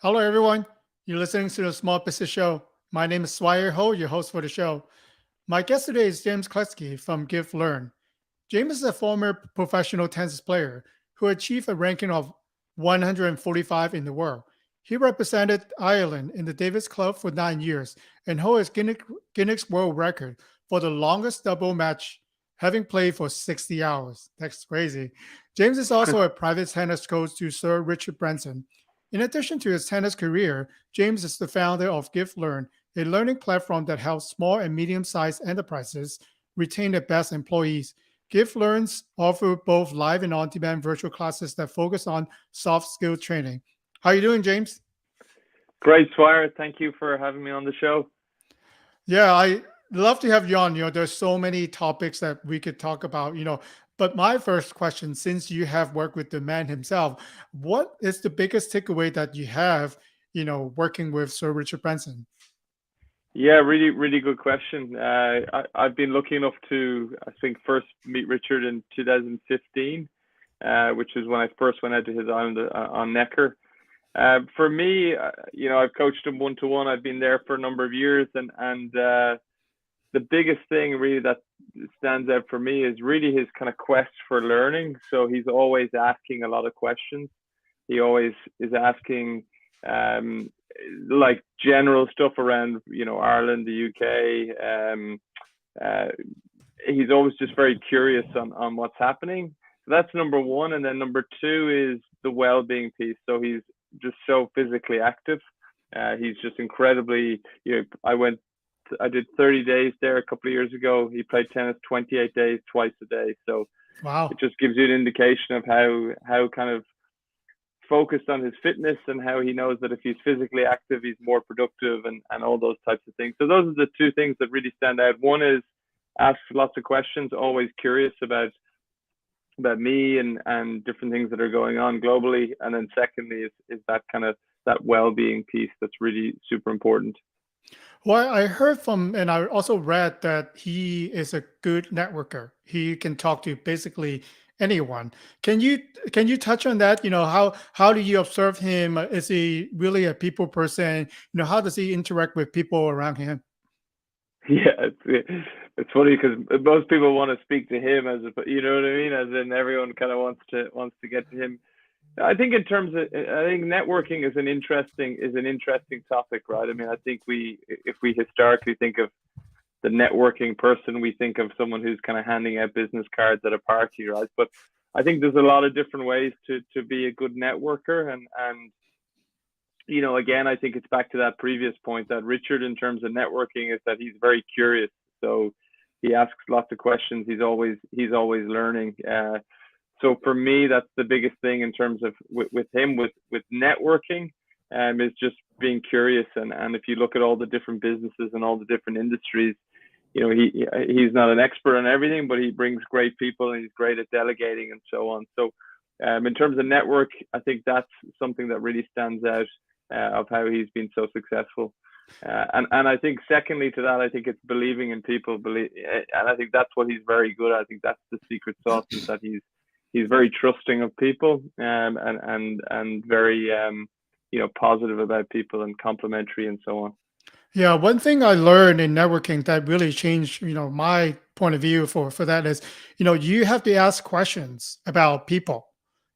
Hello, everyone. You're listening to the Small Business Show. My name is Swire Ho, your host for the show. My guest today is James Cluskey from Give Learn. James is a former professional tennis player who achieved a ranking of 145 in the world. He represented Ireland in the Davis Club for 9 years and holds Guinness World Record for the longest double match, having played for 60 hours. That's crazy. James is also a private tennis coach to Sir Richard Branson. In addition to his tennis career, James is the founder of Give Learn, a learning platform that helps small and medium sized enterprises retain their best employees. Give Learns offer both live and on-demand virtual classes that focus on soft skill training. How are you doing, James? Great, Swire. Thank you for having me on the show. Yeah, I love to have you on. There's so many topics that we could talk about, But my first question, since you have worked with the man himself, what is the biggest takeaway that you have, working with Sir Richard Branson? Yeah, really, really good question. I've been lucky enough to, I think, first meet Richard in 2015, which is when I first went out to his island on Necker. For me, I've coached him one-to-one. I've been there for a number of years, and the biggest thing really that stands out for me is really his kind of quest for learning. So he's always asking a lot of questions. He always is asking like general stuff around, Ireland, the UK. He's always just very curious on what's happening. So that's number one. And then number two is the well-being piece. So he's just so physically active. He's just incredibly, I did 30 days there a couple of years ago. He played tennis 28 days, twice a day. So Wow. it just gives you an indication of how kind of focused on his fitness and how he knows that if he's physically active, he's more productive and all those types of things. So those are the two things that really stand out. One is ask lots of questions, always curious about me and different things that are going on globally. And then secondly is that kind of that well-being piece that's really super important. Well, I heard from, and I also read that he is a good networker. He can talk to basically anyone. Can you touch on that? How do you observe him? Is he really a people person? How does he interact with people around him? Yeah, it's funny because most people want to speak to him you know what I mean, as in everyone kind of wants to get to him. I think in terms of, I think networking is an interesting topic, right? I mean, I think if we historically think of the networking person, we think of someone who's kind of handing out business cards at a party, right? But I think there's a lot of different ways to be a good networker, and again, I think it's back to that previous point that Richard, in terms of networking, is that he's very curious. So he asks lots of questions. He's always learning. So for me, that's the biggest thing in terms of with him with networking, is just being curious. And if you look at all the different businesses and all the different industries, he's not an expert on everything, but he brings great people and he's great at delegating and so on. So in terms of network, I think that's something that really stands out of how he's been so successful. And I think secondly to that, I think it's believing in people. And I think that's what he's very good at. I think that's the secret sauce, is that he's very trusting of people, and very positive about people and complimentary and so on. Yeah, one thing I learned in networking that really changed, my point of view for that is, you have to ask questions about people.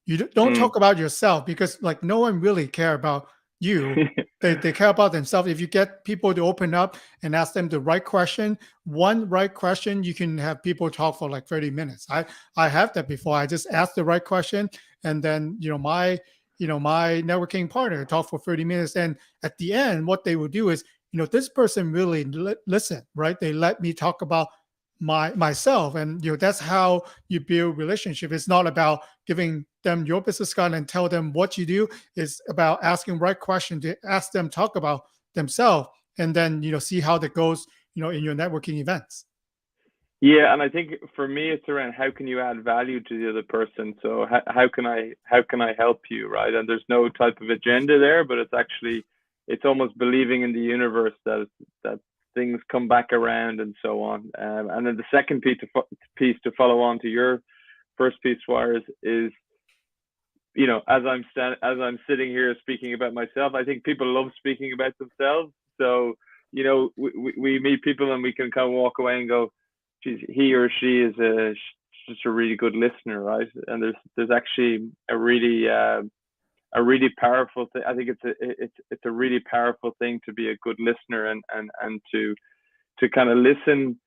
You don't Mm. talk about yourself because like no one really care about you. They care about themselves. If you get people to open up and ask them the right question, one right question, you can have people talk for like 30 minutes. I have that before. I just ask the right question and then, my networking partner talk for 30 minutes. And at the end, what they will do is, this person really listen, right? They let me talk about myself, and that's how you build relationship. It's not about giving them your business card and tell them what you do. It's about asking right question to ask them talk about themselves, and then see how that goes in your networking events. Yeah, and I think for me, it's around how can you add value to the other person. So how can I help you, right? And there's no type of agenda there, but it's almost believing in the universe that things come back around and so on. And then the second piece to follow on to your first piece, Wires, is as I'm sitting here speaking about myself, I think people love speaking about themselves. So, we meet people and we can kind of walk away and go, geez, he or she is just a really good listener, right? And there's actually a really powerful thing. I think it's a really powerful thing to be a good listener and to kind of listen.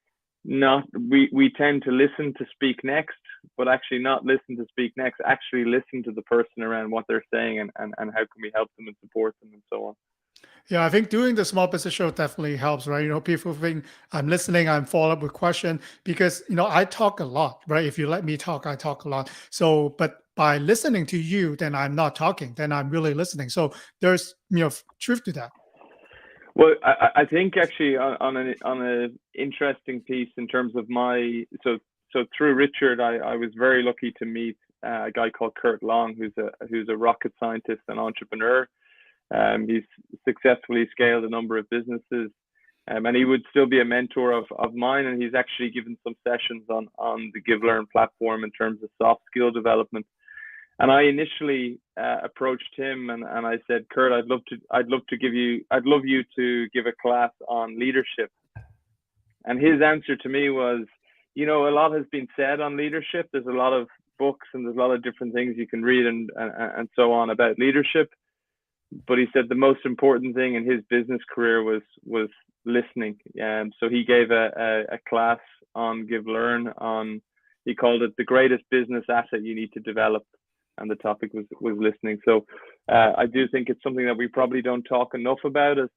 Not we tend to listen to speak next, but actually not listen to speak next. Actually listen to the person around what they're saying and how can we help them and support them and so on. Yeah, I think doing the small business show definitely helps, right? People think I'm listening, I'm follow up with question because I talk a lot, right? If you let me talk, I talk a lot. So, but by listening to you, then I'm not talking, then I'm really listening. So there's truth to that. Well, I think actually on an interesting piece in terms of so through Richard, I was very lucky to meet a guy called Kurt Long, who's a rocket scientist and entrepreneur. He's successfully scaled a number of businesses, and he would still be a mentor of mine. And he's actually given some sessions on the Give Learn platform in terms of soft skill development. And I initially approached him and I said, Kurt, I'd love you to give a class on leadership. And his answer to me was, a lot has been said on leadership. There's a lot of books and there's a lot of different things you can read and so on about leadership. But he said the most important thing in his business career was listening. So he gave a class on Give Learn he called it the greatest business asset you need to develop. And the topic was listening. So I do think it's something that we probably don't talk enough about as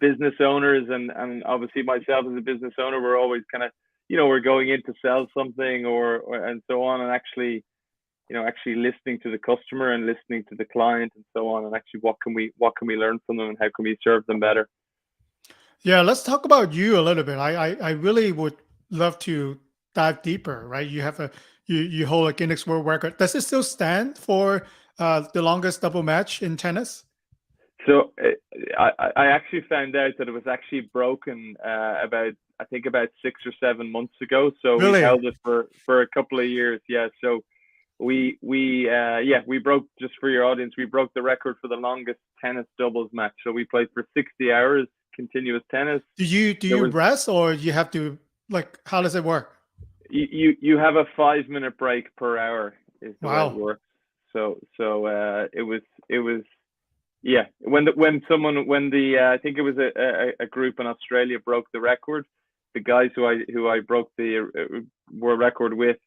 business owners, and obviously myself as a business owner, we're always kind of we're going in to sell something or and so on, and actually listening to the customer and listening to the client and so on, and actually what can we learn from them and how can we serve them better. Yeah, let's talk about you a little bit. I really would love to dive deeper, right? You hold a Guinness World Record. Does it still stand for the longest double match in tennis? So I actually found out that it was actually broken about 6 or 7 months ago. So Really? we held it for a couple of years. Yeah. So we broke, just for your audience, we broke the record for the longest tennis doubles match. So we played for 60 hours continuous tennis. Do you rest, or you have to, how does it work? You have a 5-minute break per hour is the way it works. So it was yeah, when I think it was a group in Australia broke the record, the guys who I broke the world record with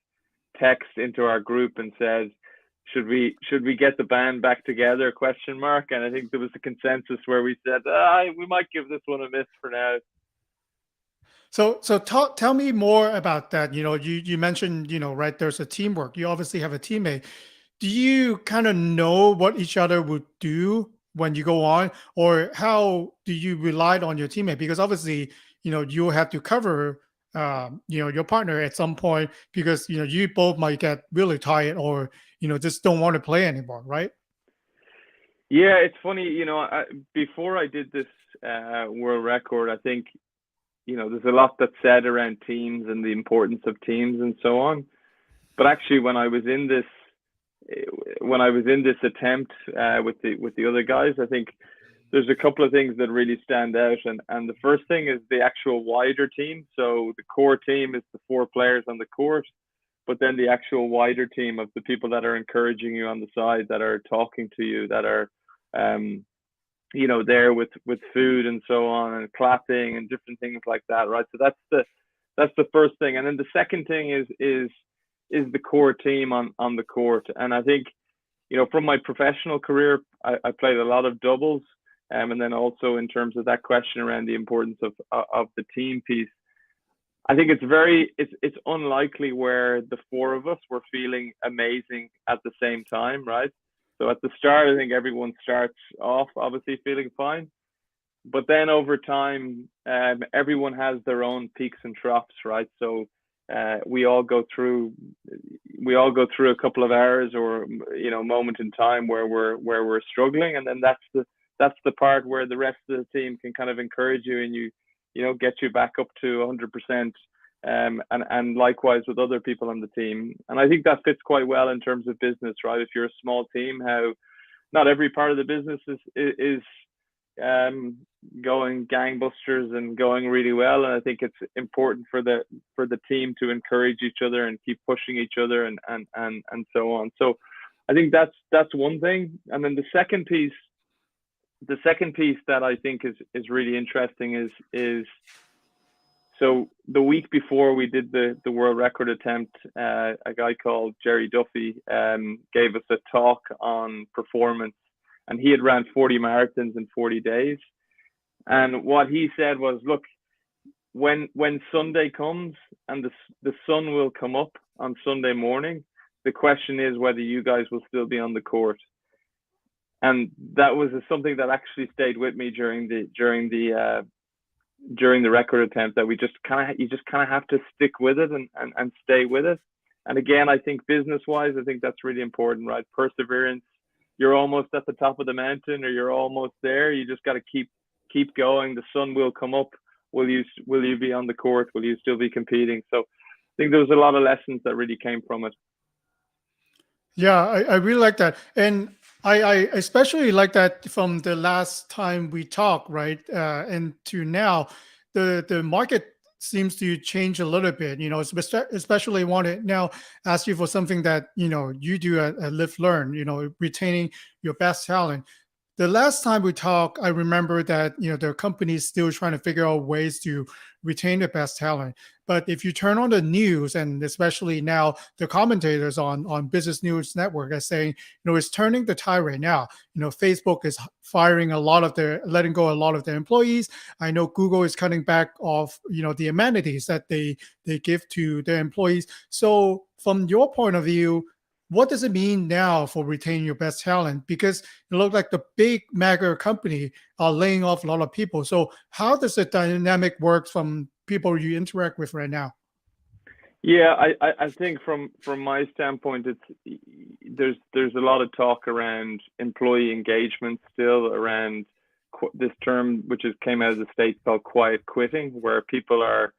text into our group and said, should we get the band back together, ? And I think there was a consensus where we said, we might give this one a miss for now. So tell me more about that. You mentioned, right, there's a teamwork. You obviously have a teammate. Do you kind of know what each other would do when you go on, or how do you rely on your teammate? Because obviously, you have to cover, your partner at some point because, you both might get really tired or, just don't want to play anymore, right? Yeah, it's funny, before I did this world record, I think, there's a lot that's said around teams and the importance of teams and so on. But actually, when I was in this attempt with the other guys, I think there's a couple of things that really stand out, and the first thing is the actual wider team. So the core team is the 4 players on the court, but then the actual wider team of the people that are encouraging you on the side, that are talking to you, that are there with food and so on, and clapping and different things like that, right? So that's the first thing, and then the second thing is the core team on the court. And I think, from my professional career, I played a lot of doubles, and then also in terms of that question around the importance of the team piece, I think it's unlikely where the 4 of us were feeling amazing at the same time, right? So at the start, I think everyone starts off obviously feeling fine, but then over time, everyone has their own peaks and troughs, right? So we all go through a couple of hours or moment in time where we're struggling, and then that's the part where the rest of the team can kind of encourage you and get you back up to 100% and likewise with other people on the team. And I think that fits quite well in terms of business, right? If you're a small team, how not every part of the business is going gangbusters and going really well. And I think it's important for the team to encourage each other and keep pushing each other and so on. So I think that's one thing. And then the second piece that I think is really interesting is so the week before we did the world record attempt, a guy called Jerry Duffy gave us a talk on performance, and he had ran 40 marathons in 40 days. And what he said was, look, when Sunday comes and the sun will come up on Sunday morning, the question is whether you guys will still be on the court. And that was something that actually stayed with me during the record attempt, that you just kind of have to stick with it and stay with it. And again, I think business wise, I think that's really important, right? Perseverance. You're almost at the top of the mountain, or you're almost there. You just got to keep going. The sun will come up. Will you be on the court? Will you still be competing? So I think there was a lot of lessons that really came from it. Yeah, I really like that. And I especially like that from the last time we talked, right? And to now, the market seems to change a little bit, especially want to now ask you for something that, you do at Live Learn, retaining your best talent. The last time we talked, I remember that the company is still trying to figure out ways to retain the best talent. But if you turn on the news, and especially now the commentators on Business News Network are saying, it's turning the tide right now. Facebook is letting go a lot of their employees. I know Google is cutting back off, the amenities that they give to their employees. So from your point of view, what does it mean now for retaining your best talent? Because it looks like the big mega company are laying off a lot of people. So how does the dynamic work from people you interact with right now? Yeah, I think from my standpoint, there's a lot of talk around employee engagement still, around this term which came out of the States called quiet quitting, where people are,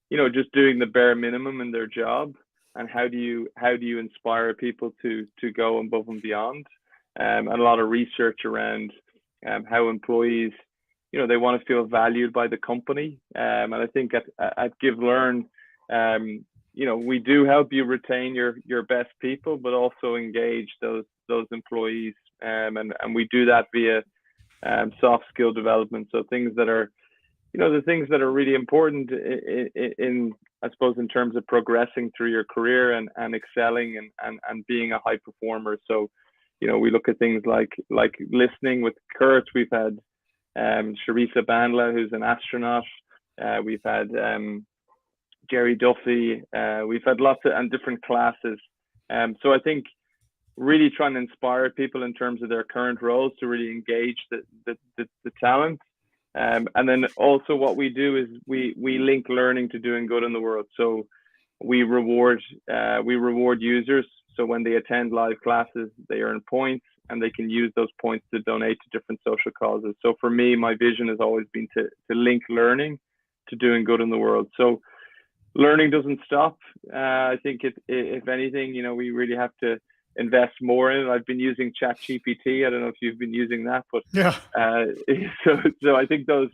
just doing the bare minimum in their job. And how do you inspire people to go above and beyond? And a lot of research around how employees, they want to feel valued by the company. And I think at Give Learn, we do help you retain your best people, but also engage those employees. And we do that via soft skill development. So things that are, the things that are really important in I suppose, in terms of progressing through your career and excelling and being a high performer. So, we look at things like listening with Kurt. We've had Sharissa Bandla, who's an astronaut. We've had Jerry Duffy. We've had lots of different classes. So I think really trying to inspire people in terms of their current roles to really engage the talent. And then also what we do is we link learning to doing good in the world. So we reward users. So when they attend live classes, they earn points, and they can use those points to donate to different social causes. So for me, my vision has always been to link learning to doing good in the world. So learning doesn't stop. I think if anything, we really have to invest more in it. I've been using ChatGPT. I don't know if you've been using that, but yeah. So I think those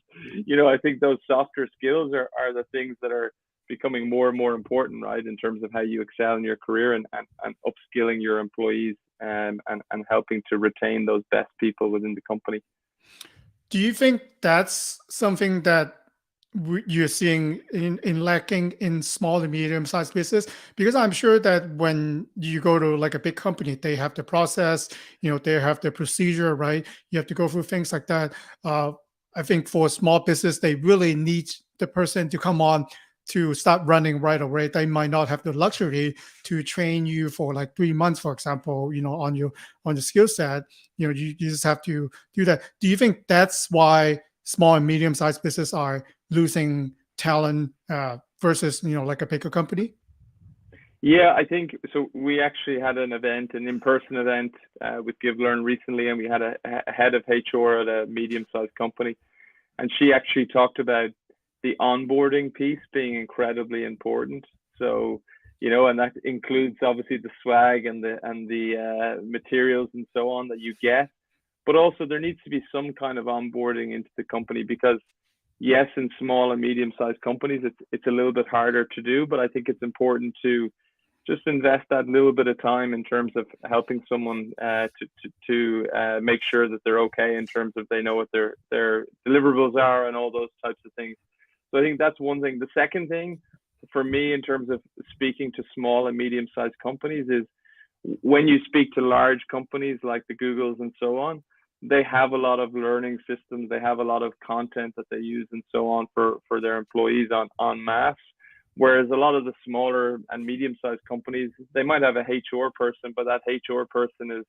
softer skills are the things that are becoming more and more important, right, in terms of how you excel in your career and upskilling your employees and helping to retain those best people within the company. Do you think that's something that you're seeing in lacking in small and medium-sized business? Because I'm sure that when you go to like a big company, they have the process, they have the procedure, right? You have to go through things like that. I think for small business, they really need the person to come on to start running right away. They might not have the luxury to train you for like 3 months, for example, on the skill set. You just have to do that. Do you think that's why small and medium-sized business are losing talent versus like a bigger company? Yeah, I think so. We actually had an in-person event with Give Learn recently, and we had a head of HR at a medium-sized company, and she actually talked about the onboarding piece being incredibly important. So, and that includes obviously the swag and the materials and so on that you get, but also there needs to be some kind of onboarding into the company, because yes, in small and medium-sized companies, it's a little bit harder to do, but I think it's important to just invest that little bit of time in terms of helping someone to make sure that they're okay in terms of they know what their deliverables are and all those types of things. So I think that's one thing. The second thing for me in terms of speaking to small and medium-sized companies is when you speak to large companies like the Googles and so on, they have a lot of learning systems. They have a lot of content that they use and so on for their employees en masse. Whereas a lot of the smaller and medium-sized companies, they might have a HR person, but that HR person is,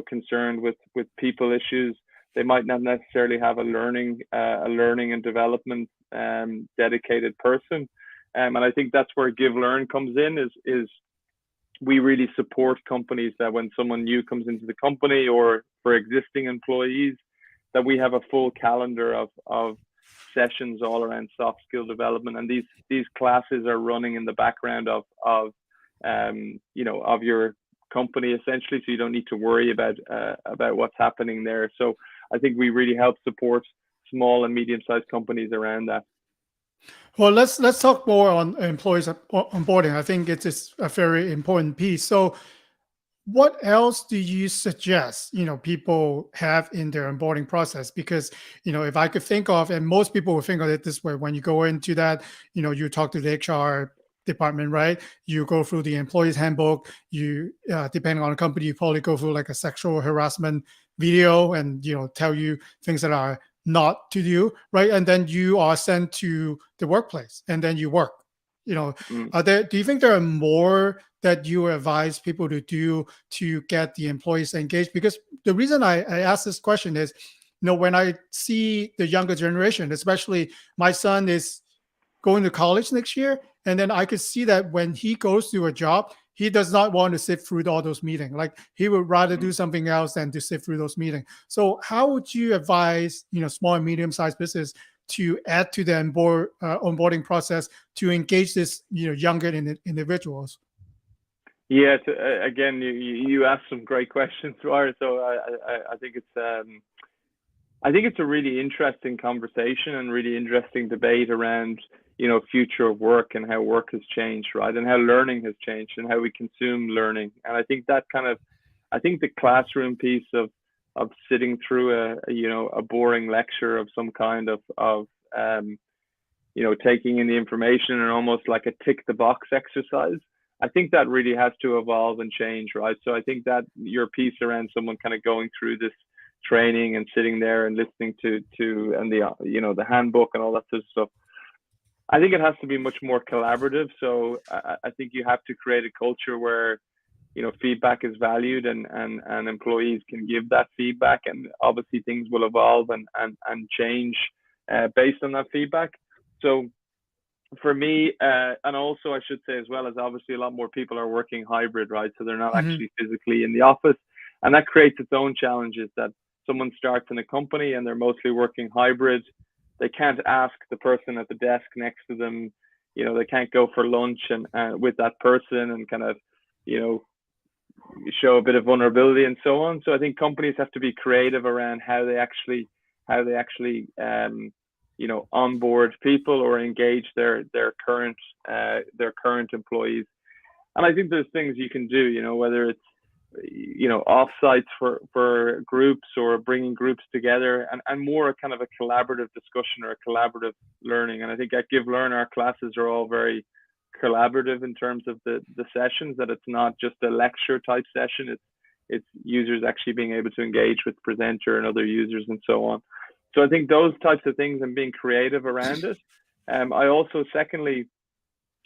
concerned with people issues. They might not necessarily have a learning and development dedicated person. And I think that's where Give Learn comes in. Is we really support companies that when someone new comes into the company, or for existing employees, that we have a full calendar of sessions all around soft skill development, and these classes are running in the background of your company essentially, so you don't need to worry about what's happening there. So I think we really help support small and medium-sized companies around that. Well, let's talk more on employees onboarding. I think it is a very important piece. So what else do you suggest, people have in their onboarding process? Because, if I could think of, and most people will think of it this way, when you go into that, you talk to the HR department, right? You go through the employee's handbook. You, depending on the company, you probably go through like a sexual harassment video and, tell you things that are not to do, right? And then you are sent to the workplace and then you work. Do you think there are more that you advise people to do to get the employees engaged? Because the reason I ask this question is, when I see the younger generation, especially my son is going to college next year, and then I could see that when he goes to a job, he does not want to sit through all those meetings. Like he would rather do something else than to sit through those meetings. So how would you advise, small and medium-sized business to add to the onboarding process to engage this, younger individuals? Yeah, again, you asked some great questions, Ryan. So I think it's a really interesting conversation and really interesting debate around future of work and how work has changed, right, and how learning has changed and how we consume learning. And I think that I think the classroom piece of sitting through a boring lecture of some kind of taking in the information and almost like a tick the box exercise, I think that really has to evolve and change, right? So I think that your piece around someone kind of going through this training and sitting there and listening to and the handbook and all that sort of stuff, I think it has to be much more collaborative. So I think you have to create a culture where feedback is valued and employees can give that feedback, and obviously things will evolve and change based on that feedback. So for me, and also I should say as well, as obviously a lot more people are working hybrid, right? So they're not actually physically in the office, and that creates its own challenges. That someone starts in a company and they're mostly working hybrid, they can't ask the person at the desk next to them, they can't go for lunch and with that person and kind of, show a bit of vulnerability and so on. So I think companies have to be creative around how they actually onboard people or engage their current employees. And I think there's things you can do, whether it's offsites for groups or bringing groups together and more kind of a collaborative discussion or a collaborative learning. And I think at Give Learn, our classes are all very collaborative in terms of the sessions, that it's not just a lecture type session. It's users actually being able to engage with the presenter and other users and so on. So I think those types of things and being creative around it. I also, secondly,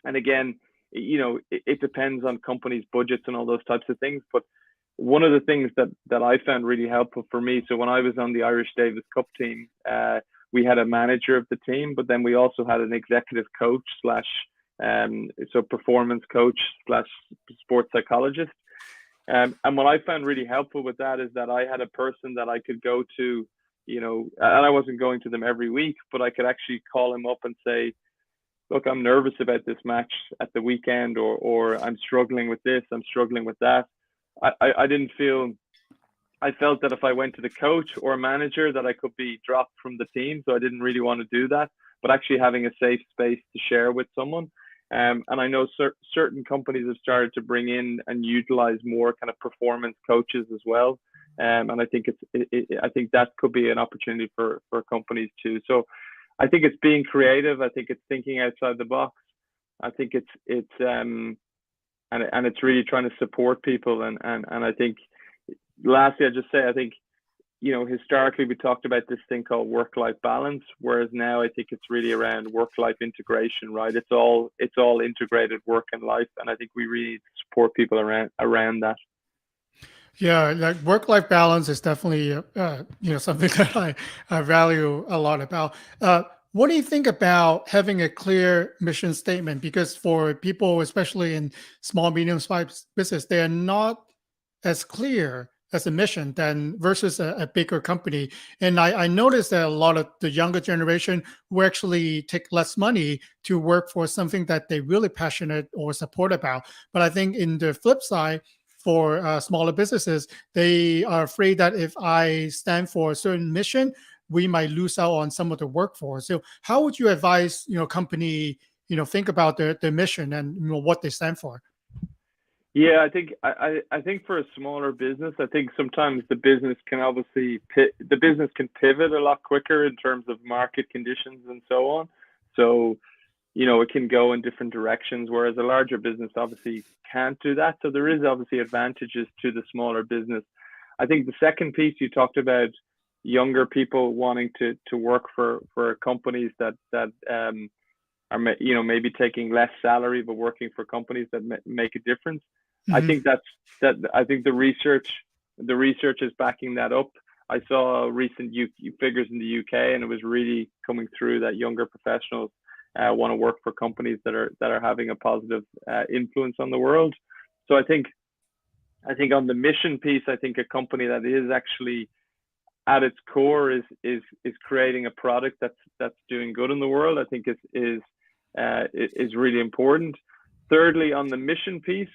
and again, it depends on companies' budgets and all those types of things. But one of the things that I found really helpful for me, so when I was on the Irish Davis Cup team, we had a manager of the team, but then we also had an executive coach so performance coach / sports psychologist. And what I found really helpful with that is that I had a person that I could go to and I wasn't going to them every week, but I could actually call him up and say, look, I'm nervous about this match at the weekend, or I'm struggling with this, I'm struggling with that. I didn't feel, I felt that if I went to the coach or manager that I could be dropped from the team. So I didn't really want to do that, but actually having a safe space to share with someone. And I know certain companies have started to bring in and utilize more kind of performance coaches as well. And I think I think that could be an opportunity for companies too. So I think it's being creative. I think it's thinking outside the box. I think it's and it's really trying to support people. And I think lastly, I just say I think historically we talked about this thing called work-life balance, whereas now I think it's really around work-life integration, right? It's all integrated work and life, and I think we really support people around that. Yeah, like work-life balance is definitely something that I value a lot about. What do you think about having a clear mission statement? Because for people, especially in small, medium-sized business, they are not as clear as a mission than versus a bigger company. And I noticed that a lot of the younger generation who actually take less money to work for something that they really passionate or support about. But I think in the flip side, for smaller businesses, they are afraid that if I stand for a certain mission, we might lose out on some of the workforce. So how would you advise, company, think about their mission and what they stand for? Yeah, I think for a smaller business, I think sometimes the business can obviously pivot a lot quicker in terms of market conditions and so on. So it can go in different directions, whereas a larger business obviously can't do that. So there is obviously advantages to the smaller business. I think the second piece you talked about, younger people wanting to work for companies that are maybe taking less salary but working for companies that make a difference. I think I think the research is backing that up. I saw recent figures in the UK, and it was really coming through that younger professionals want to work for companies that are having a positive influence on the world. So I think on the mission piece, I think a company that is actually at its core is creating a product that's doing good in the world, I think is really important. Thirdly, on the mission piece,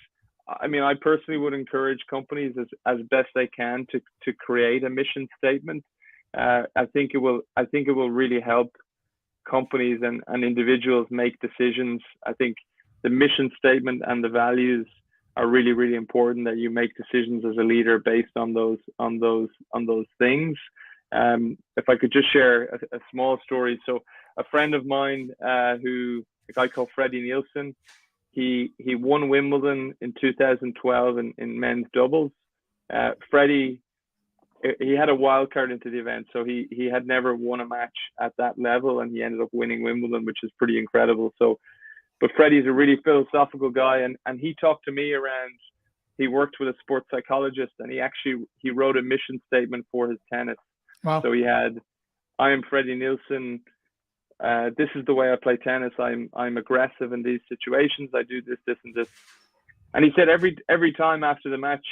I mean, I personally would encourage companies as best they can to create a mission statement. I think it will really help companies and individuals make decisions. I think the mission statement and the values are really, really important, that you make decisions as a leader based on those things. If I could just share a small story. So a friend of mine, a guy called Freddie Nielsen, he won Wimbledon in 2012 in men's doubles. Freddie, he had a wild card into the event, so he had never won a match at that level, and he ended up winning Wimbledon, which is pretty incredible. So, but Freddie's a really philosophical guy, and he talked to me around. He worked with a sports psychologist, and he wrote a mission statement for his tennis. Wow. So he had, I am Freddie Nielsen. This is the way I play tennis. I'm aggressive in these situations. I do this, and this. And he said every time after the match,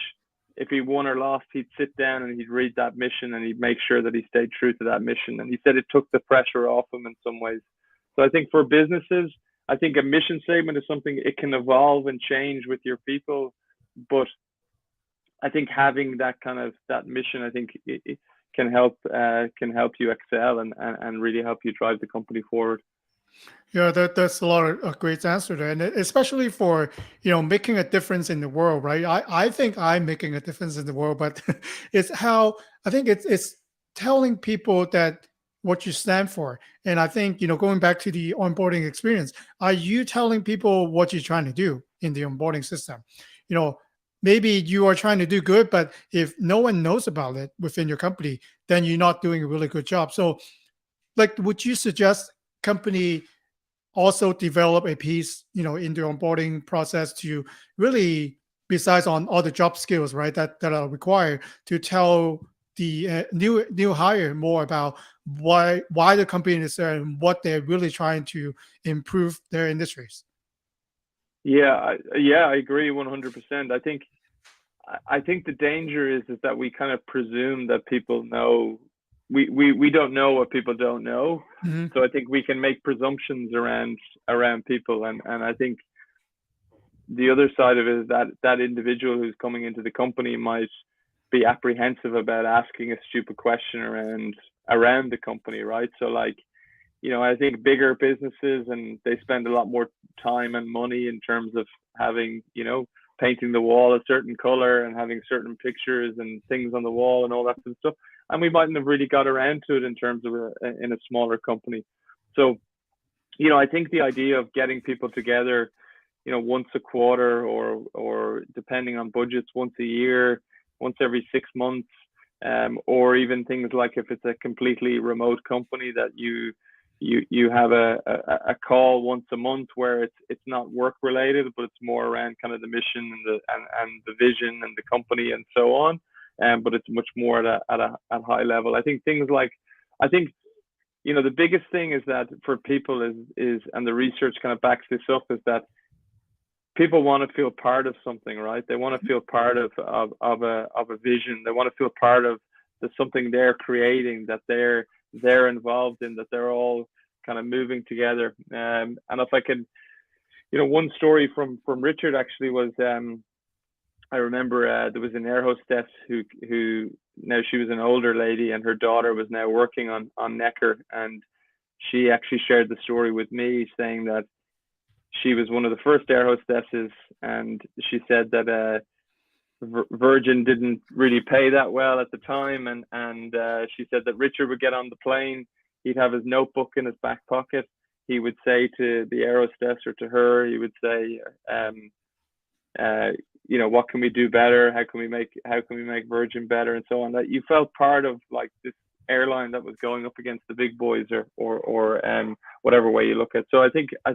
if he won or lost, he'd sit down and he'd read that mission, and he'd make sure that he stayed true to that mission. And he said it took the pressure off him in some ways. So I think for businesses, I think a mission statement is something, it can evolve and change with your people, but I think having that mission, I think it can help you excel and really help you drive the company forward. Yeah, that's a lot of great answer there, and especially for making a difference in the world, right? I think I'm making a difference in the world, but it's how I think it's telling people that what you stand for, and I think going back to the onboarding experience, are you telling people what you're trying to do in the onboarding system? Maybe you are trying to do good, but if no one knows about it within your company, then you're not doing a really good job. So, like, would you suggest company also develop a piece, in the onboarding process to really, besides on all the job skills, right, that are required to tell the new hire more about why the company is there and what they're really trying to improve their industries? Yeah, I agree 100%. I think the danger is that we kind of presume that people know we don't know what people don't know. Hmm. So I think we can make presumptions around people, and I think the other side of it is that that individual who's coming into the company might be apprehensive about asking a stupid question around the company, right? So like, I think bigger businesses, and they spend a lot more time and money in terms of having, painting the wall a certain color and having certain pictures and things on the wall and all that sort of stuff. And we mightn't have really got around to it in terms of in a smaller company. So, I think the idea of getting people together, once a quarter, or depending on budgets, once a year, once every 6 months, or even things like if it's a completely remote company, that you have a call once a month where it's not work related, but it's more around kind of the mission and the vision and the company and so on. But it's much more at a high level. I think the biggest thing is that for people is and the research kind of backs this up, is that people want to feel part of something, right? They want to feel part of a vision. They want to feel part of something they're creating, that they're involved in, that they're all kind of moving together. And if I can, one story from Richard actually was, I remember there was an air hostess who now, she was an older lady, and her daughter was now working on Necker, and she actually shared the story with me, saying that she was one of the first air hostesses, and she said that Virgin didn't really pay that well at the time, and she said that Richard would get on the plane, he'd have his notebook in his back pocket, he would say to the air hostess, or to her, he would say, what can we do better? How can we make Virgin better, and so on. That you felt part of like this airline that was going up against the big boys, or whatever way you look at. So I think I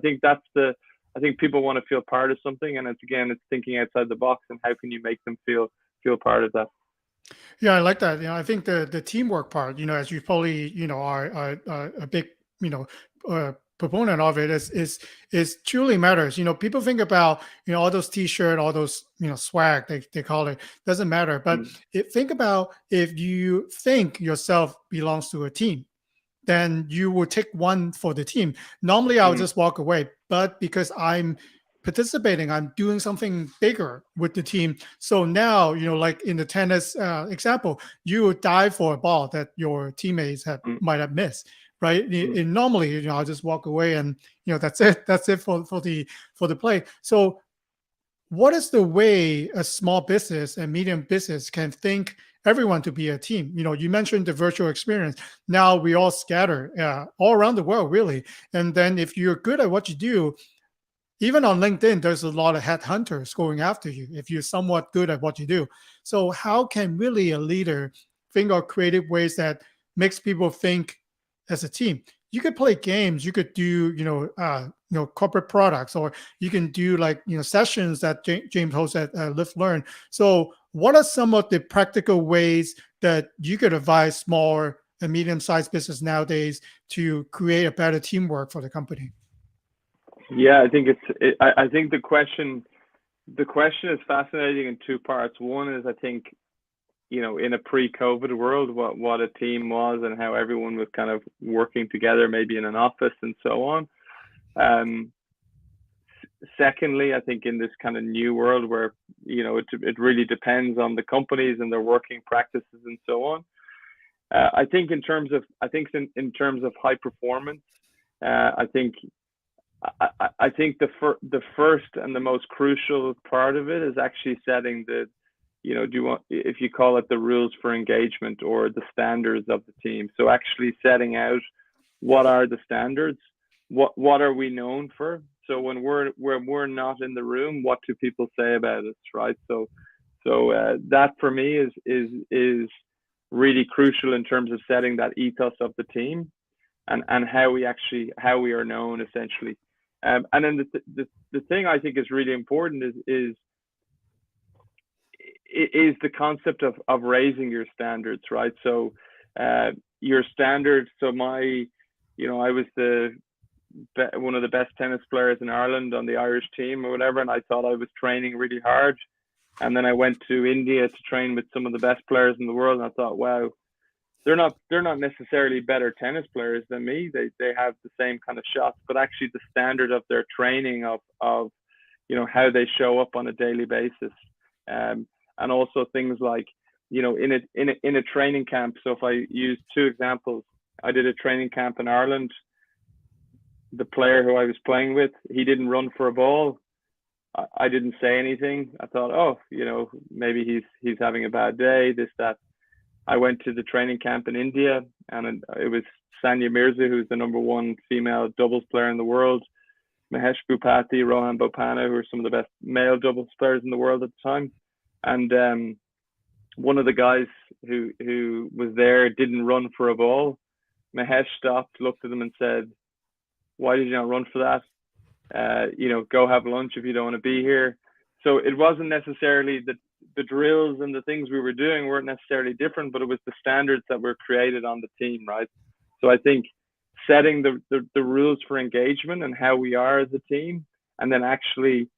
think people want to feel part of something, and it's thinking outside the box, and how can you make them feel part of that. Yeah, I like that. I think the teamwork part, as you probably, are a big, proponent of it, is truly matters. People think about, all those T-shirt, all those, swag they call it, doesn't matter. But Mm. think about, if you think yourself belongs to a team, then you will take one for the team. Normally, I'll Mm. just walk away, but because I'm participating, I'm doing something bigger with the team. So now, like in the tennis example, you would dive for a ball that your teammates Mm. might have missed, right? Mm. And normally, I'll just walk away, and that's it. That's it for the play. So what is the way a small business and medium business can think everyone to be a team? You mentioned the virtual experience. Now we all scatter all around the world, really. And then if you're good at what you do, even on LinkedIn, there's a lot of headhunters going after you if you're somewhat good at what you do. So how can really a leader think of creative ways that makes people think as a team? You could play games, you could do, corporate products, or you can do like, sessions that James hosts at Live Learn. So what are some of the practical ways that you could advise small and medium-sized business nowadays to create a better teamwork for the company? Yeah, I think I think the question is fascinating in two parts. One is, I think, in a pre-COVID world, what a team was, and how everyone was kind of working together, maybe in an office and so on. Secondly, I think in this kind of new world where, it really depends on the companies and their working practices and so on. I think in terms of high performance, I think the first and the most crucial part of it is actually setting do you want, if you call it, the rules for engagement, or the standards of the team. So actually setting out, what are the standards? What are we known for? So when we're not in the room, what do people say about us, right? So that for me is really crucial in terms of setting that ethos of the team, and how we are known, essentially. And then the thing I think is really important is the concept of raising your standards, right? So your standards. So I was one of the best tennis players in Ireland on the Irish team or whatever, and I thought I was training really hard. And then I went to India to train with some of the best players in the world, and I thought, wow, they're not necessarily better tennis players than me. They have the same kind of shots, but actually the standard of their training of how they show up on a daily basis, and also things like in a training camp. So if I use two examples, I did a training camp in Ireland. The player who I was playing with, he didn't run for a ball. I didn't say anything. I thought, oh, maybe he's having a bad day, this, that. I went to the training camp in India, and it was Sanya Mirza, who's the #1 female doubles player in the world, Mahesh Bhupathi, Rohan Bopanna, who are some of the best male doubles players in the world at the time. And one of the guys who was there didn't run for a ball. Mahesh stopped, looked at him and said, "Why did you not run for that? Go have lunch if you don't want to be here." So it wasn't necessarily the drills and the things we were doing weren't necessarily different, but it was the standards that were created on the team, right? So I think setting the rules for engagement and how we are as a team, and then actually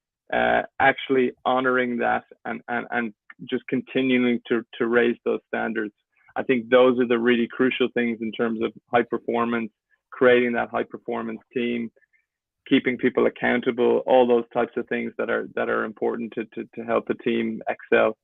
honoring that and just continuing to raise those standards. I think those are the really crucial things in terms of high performance, creating that high performance team, keeping people accountable, all those types of things that are important to help a team excel.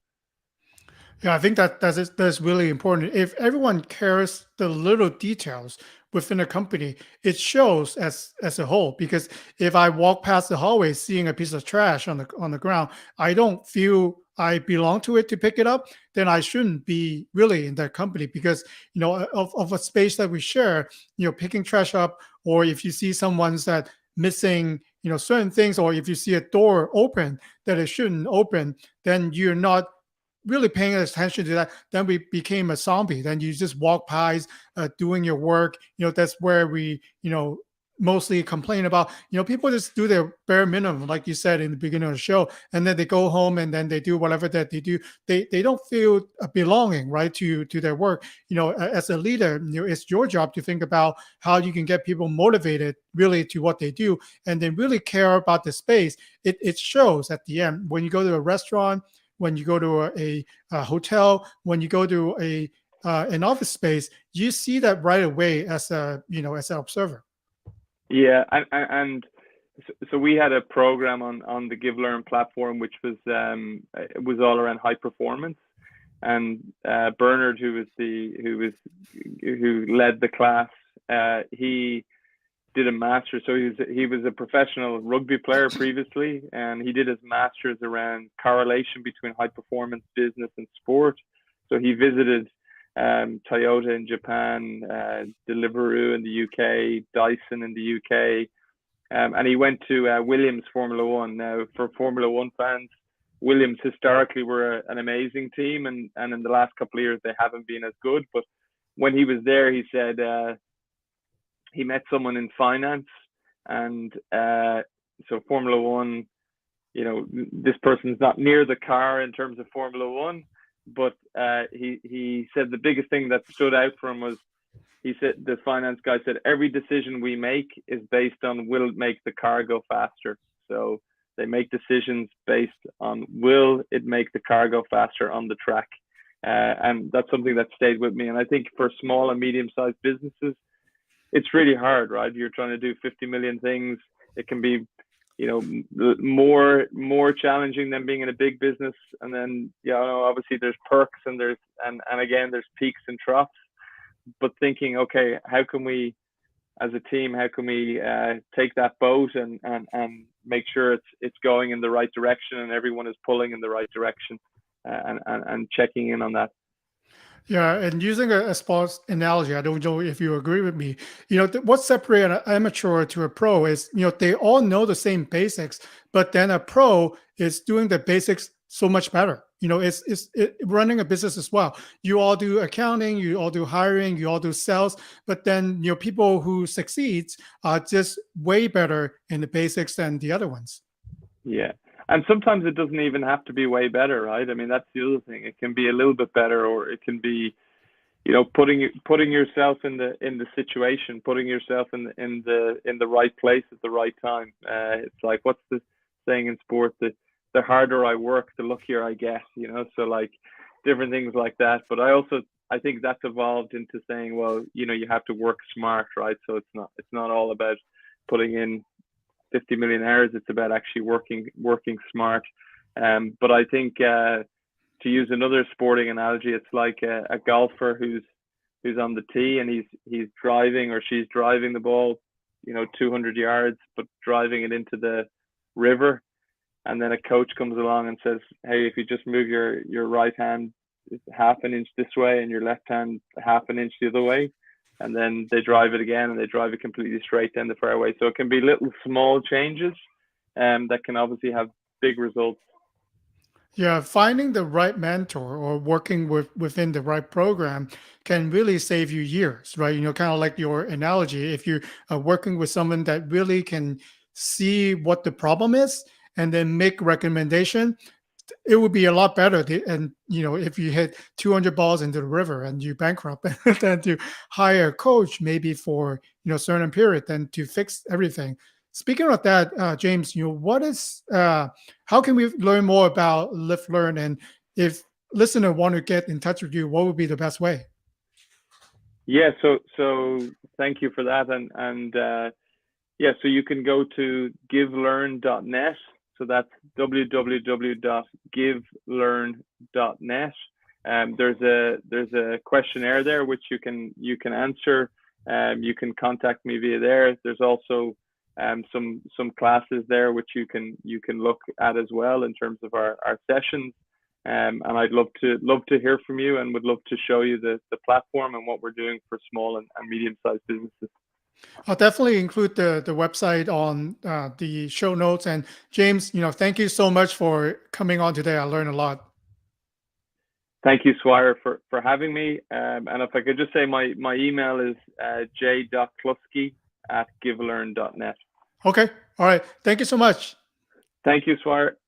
Yeah, I think that's really important. If everyone cares the little details within a company, it shows as a whole. Because if I walk past the hallway seeing a piece of trash on the ground, I don't feel I belong to it to pick it up, then I shouldn't be really in that company. Because of a space that we share, picking trash up, or if you see someone's that missing certain things, or if you see a door open that it shouldn't open, then you're not really paying attention to that. Then we became a zombie. Then you just walk past, doing your work. That's where we mostly complain about. People just do their bare minimum, like you said in the beginning of the show, and then they go home and then they do whatever that they do. They don't feel a belonging, right, to their work. As a leader, it's your job to think about how you can get people motivated really to what they do, and then really care about the space. It shows at the end when you go to a restaurant, when you go to a hotel, when you go to an office space, you see that right away as an observer. Yeah, and so we had a program on the Give Learn platform, which was it was all around high performance. And Bernard, who led the class, he did a master's. So he was a professional rugby player previously, and he did his master's around correlation between high performance business and sport. So he visited Toyota in Japan, Deliveroo in the UK, Dyson in the UK, and he went to Williams Formula One. Now, for Formula One fans, Williams historically were an amazing team, and in the last couple of years they haven't been as good. But when he was there, he said he met someone in finance, and so Formula One, this person's not near the car in terms of Formula One, but he said the biggest thing that stood out for him was, he said, the finance guy said, every decision we make is based on will it make the car go faster. So they make decisions based on will it make the car go faster on the track. And that's something that stayed with me. And I think for small and medium-sized businesses, it's really hard, right? You're trying to do 50 million things. It can be, more challenging than being in a big business. And then, obviously there's perks and again, there's peaks and troughs. But thinking, okay, how can we, as a team, take that boat and make sure it's going in the right direction and everyone is pulling in the right direction, and checking in on that. Yeah, and using a sports analogy, I don't know if you agree with me. What separates an amateur to a pro is, they all know the same basics, but then a pro is doing the basics so much better. It's running a business as well. You all do accounting, you all do hiring, you all do sales, but then people who succeed are just way better in the basics than the other ones. Yeah. And sometimes it doesn't even have to be way better, right? I mean, that's the other thing. It can be a little bit better, or it can be, putting yourself in the situation, putting yourself in the right place at the right time. It's like, what's the saying in sport? The harder I work, the luckier I get. So like different things like that. But I also I think that's evolved into saying, well, you have to work smart, right? So it's not all about putting in 50 million hours. It's about actually working smart. But I think to use another sporting analogy, it's like a golfer who's on the tee, and he's driving, or she's driving the ball, 200 yards, but driving it into the river. And then a coach comes along and says, hey, if you just move your right hand half an inch this way and your left hand half an inch the other way, and then they drive it again, and they drive it completely straight down the fairway. So it can be little small changes that can obviously have big results. Yeah, finding the right mentor or working within the right program can really save you years, right? Kind of like your analogy. If you are working with someone that really can see what the problem is and then make recommendation, it would be a lot better. And if you hit 200 balls into the river and you bankrupt, than to hire a coach maybe for certain period than to fix everything. Speaking of that, James, what is how can we learn more about Live Learn, and if listener want to get in touch with you, what would be the best way? Yeah, so thank you for that, and yeah, so you can go to givelearn.net. So that's www.givelearn.net. There's a questionnaire there which you can answer. You can contact me via there. There's also some classes there which you can look at as well in terms of our sessions. And I'd love to hear from you, and would love to show you the platform and what we're doing for small and medium-sized businesses. I'll definitely include the website on the show notes. And James, thank you so much for coming on today. I learned a lot. Thank you, Swire, for having me. And if I could just say, my email is j.cluskey@givelearn.net. Okay. All right. Thank you so much. Thank you, Swire.